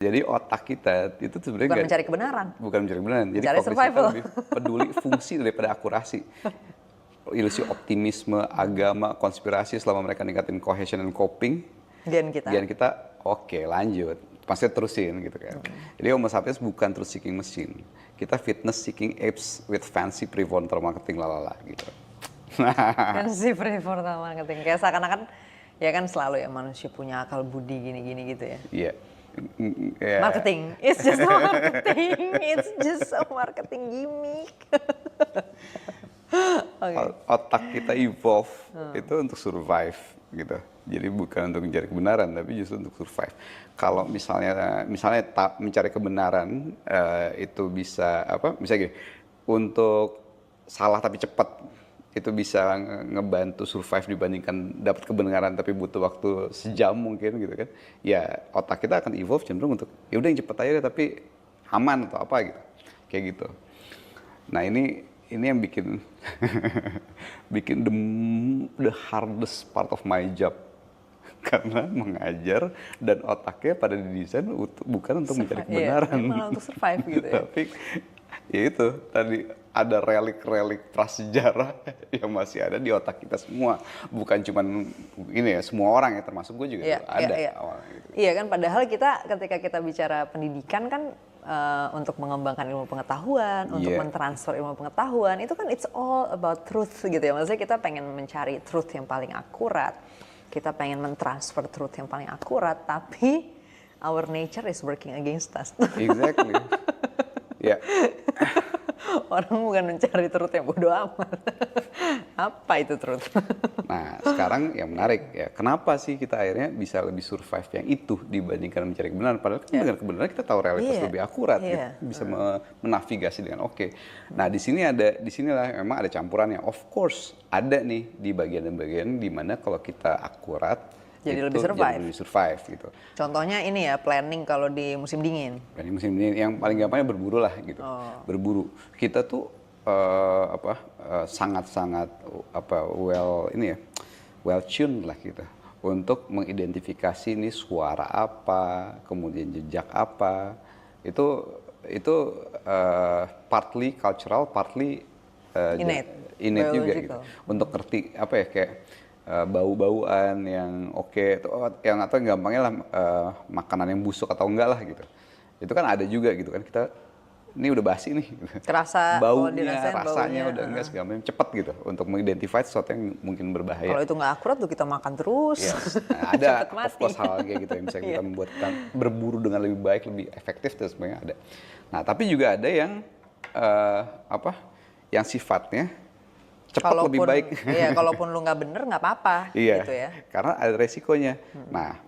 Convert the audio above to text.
Jadi otak kita itu sebenarnya Bukan mencari kebenaran. bukan mencari kebenaran. Jadi Mencari kognisi kita survival. lebih peduli fungsi daripada akurasi. Ilusi optimisme, agama, konspirasi selama mereka ningkatin cohesion and coping, Gen kita. oke lanjut. Pasti terusin gitu kan. Jadi Homo sapiens bukan truth seeking machine. Kita fitness seeking apes with fancy prefrontal marketing lalala gitu. Kan si prefrontal marketing. Kayak seakan-akan ya kan selalu ya manusia punya akal budi gini-gini gitu ya. Iya. Ya. Marketing. It's just a marketing. It's just a marketing gimmick. Otak kita evolve itu untuk survive gitu. Jadi bukan untuk mencari kebenaran, tapi justru untuk survive. Kalau misalnya mencari kebenaran itu bisa misalnya gini, untuk salah tapi cepat itu bisa ngebantu survive dibandingkan dapat kebenaran tapi butuh waktu sejam mungkin gitu kan. Ya otak kita akan evolve cenderung untuk ya udah yang cepet aja deh, tapi aman atau apa gitu. Kayak gitu. Nah, ini yang bikin bikin the hardest part of my job. Karena mengajar dan otaknya pada didesain bukan untuk mencari kebenaran. Iya, malah untuk survive gitu ya. Tapi ya itu tadi ada relik-relik prasejarah yang masih ada di otak kita semua. Bukan cuman ini ya, semua orang ya, termasuk gue juga ada awalnya gitu. Iya kan, padahal kita ketika kita bicara pendidikan kan untuk mengembangkan ilmu pengetahuan, untuk mentransfer ilmu pengetahuan, itu kan it's all about truth gitu ya. Maksudnya kita pengen mencari truth yang paling akurat. Kita pengen mentransfer truth yang paling akurat, tapi our nature is working against us. Exactly. Ya. Orang bukan mencari truth yang bodoh amat. Apa itu truth? Nah, sekarang yang menarik ya, kenapa sih kita akhirnya bisa lebih survive yang itu dibandingkan mencari kebenaran? Padahal kan dengan kebenaran kita tahu realitas lebih akurat, gitu. Bisa menavigasi dengan oke. Nah, disinilah memang ada campurannya. Of course, ada nih di bagian-bagian di mana kalau kita akurat, jadi itu lebih survive gitu. Contohnya ini ya, planning kalau di musim dingin. Planning musim dingin, yang paling gampangnya berburu lah gitu. Berburu. Kita tuh sangat-sangat well tuned lah kita untuk mengidentifikasi ini suara apa, kemudian jejak apa. Itu partly cultural, partly innate juga gitu. Untuk ngerti apa ya, kayak bau-bauan yang yang atau gampangnya lah makanan yang busuk atau enggak lah gitu. Itu kan ada juga gitu kan, kita ini udah basi nih. Kerasa baunya, rasanya udah enggak segala macam, cepet gitu untuk mengidentifikasi sesuatu yang mungkin berbahaya. Kalau itu nggak akurat tuh kita makan terus. Yes. Nah, ada of course hal kayak gitu yang bisa kita membuat kita berburu dengan lebih baik, lebih efektif, itu sebenarnya ada. Nah, tapi juga ada yang yang sifatnya cepat lebih baik. Iya, kalaupun lu nggak bener nggak apa-apa gitu ya. Karena ada resikonya. Nah,